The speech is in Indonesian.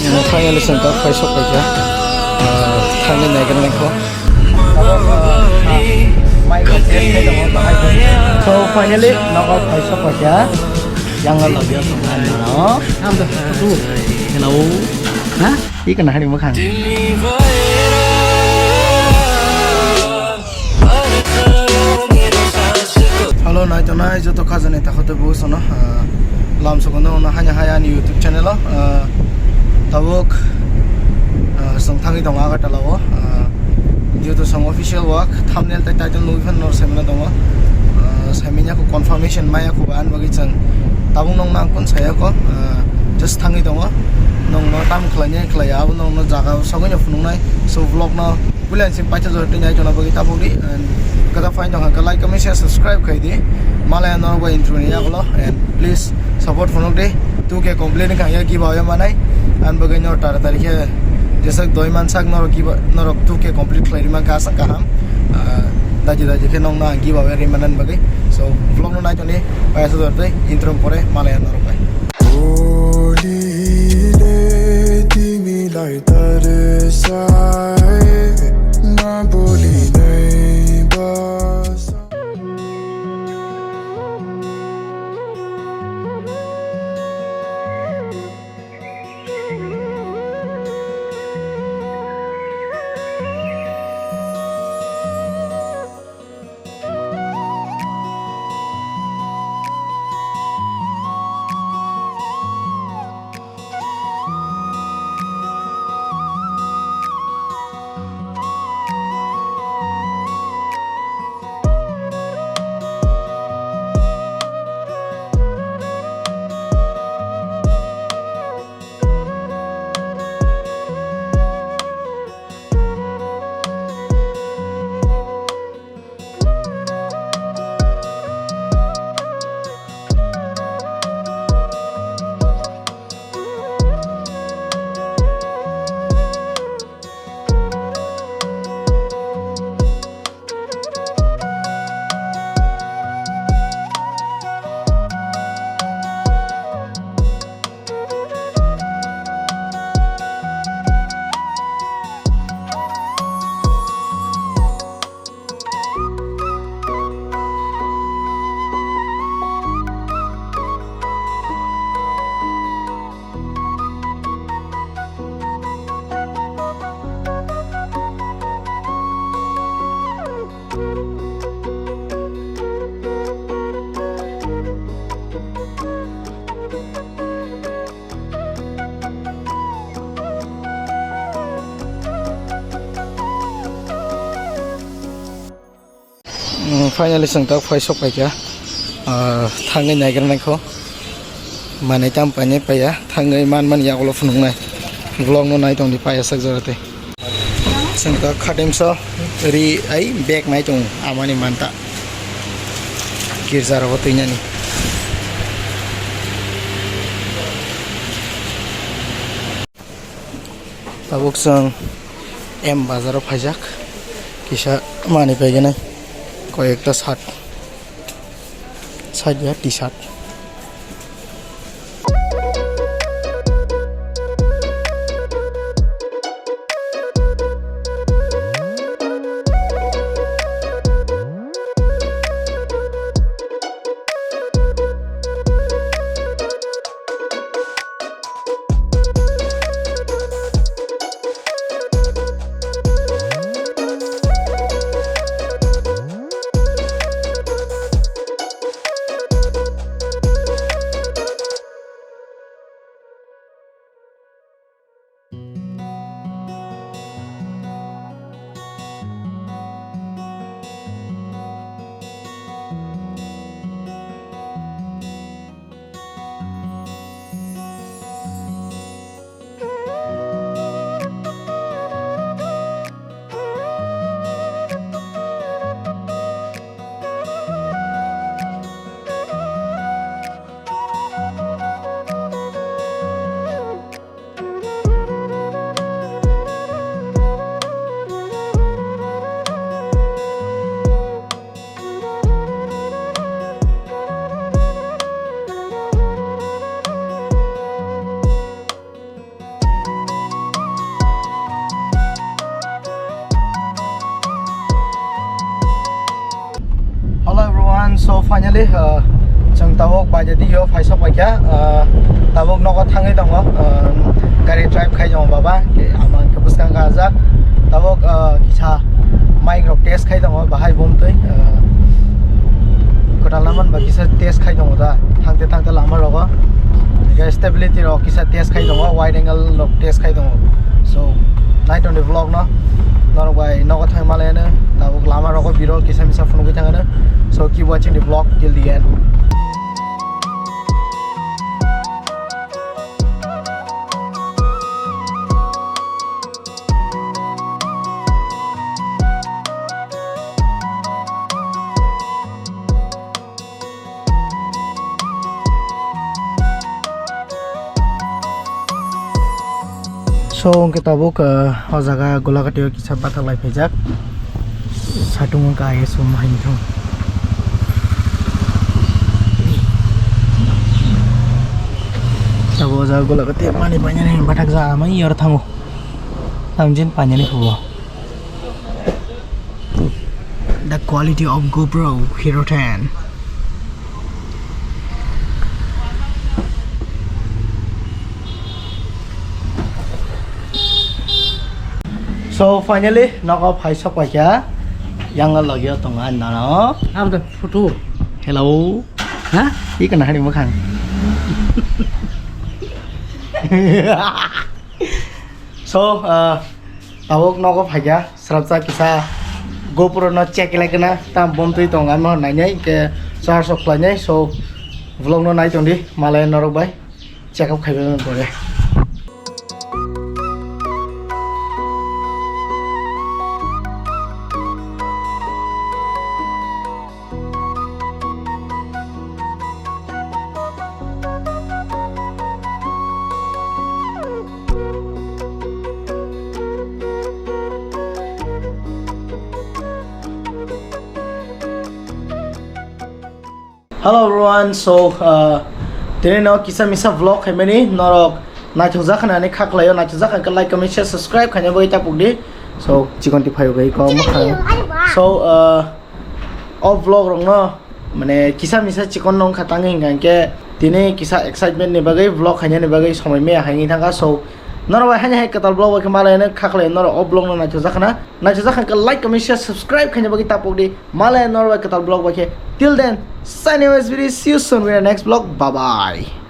Finally sengkak faisok aja tangga naikkan lengko so finally knockout faisok aja jangan lagi no ambil tuh hello hah ikan hari makan halo naik to naik joto khazane takhote bosono lam sokono na hanya hayan YouTube channel lo tabuk song thangi dong aga talawo due to some official work thumbnail tai title no even nor semina dong semina ko confirmation maya ko an bagi chang tabung nong nang kon saya ko just thangi dong nong no tam khlanya khlaya bu nong no jaga sogonya funung nai so vlog no bulan sim pacha jor tinai jona bagi taburi and kada find dong ka like comment share subscribe khai di malaya no ba intro ni ya and please support funung de tu ke complain ka ya ki ba ya manai an bagai no tar tarikhe jesa doi man sak nor ki nor tu ke complete khlai ma ka sak ham daji ke nong na ki ba ya rimanan bagai so vlog no nai joni paisa jor de intro pore malaya no bai lai taresai na boli nei bas finally sengkak faisok aja thangai naikkan lengko mana tam panye paya thangai man ya kalau funung nai vlog no nai tong di paya sak jorate sengkak khadim so ri ai bag nai tong amani manta girjar hotinya ni tabuk sang bazar phajak kisah mani paya nai কয়েকটা শার্ট সাইডে T shirt finally जों tabuk bajadi yo faisok baikya tabuk noko thangai dong gari drive khai jong baba aman kebuskang kajak tabuk kisah mic rock test khai dong bahai bomtoi kotal naman ba kisah test khai dong da thangte thangte lama rogo stability rock kisah test khai dong wide angle rock test khai dong so night on the vlog no norok bai noko thang malene tabuk lama rogo biro kisah misa phone ko thangana so keep watching the vlog till the end. So kita buka jaga golakatio kisah batal lai pejak satung ka ay sumahin to tabo jaga golakatio pani panya ni batak za mai yor thamu tamjin panya ni huwa the quality of GoPro Hero 10. So finally, nako paisok pa kya? Yang lagyo tongan na no. Apa tuh foto? Hello. Hah? Ikan na mo kan. So tawok nako phaya srapsa kisa GoPro no check like na tam bom tui tongan mo nai ke charge sok planya so vlog no nai tondi malay norok bai check up khaibe pore. Hello everyone, so today no kisah misa vlog kami ni norok naikjak kana ni khaklayo naikjak kan like comment share subscribe khanya bai ta pugdi so chikon ti phayo gai ko makha so off vlog rong no mane kisah misa chikon nong khatang hingan ke tini kisah excitement ni bagai vlog khanya ni bagai somai me hangi thanga so norok hanya katal vlog ke malai ne khaklayo norok off vlog no naikjak kan like comment share subscribe khanya bai ta pugdi malai norok katal vlog ba ke till then signing out this video. See you soon with the next vlog. Bye bye.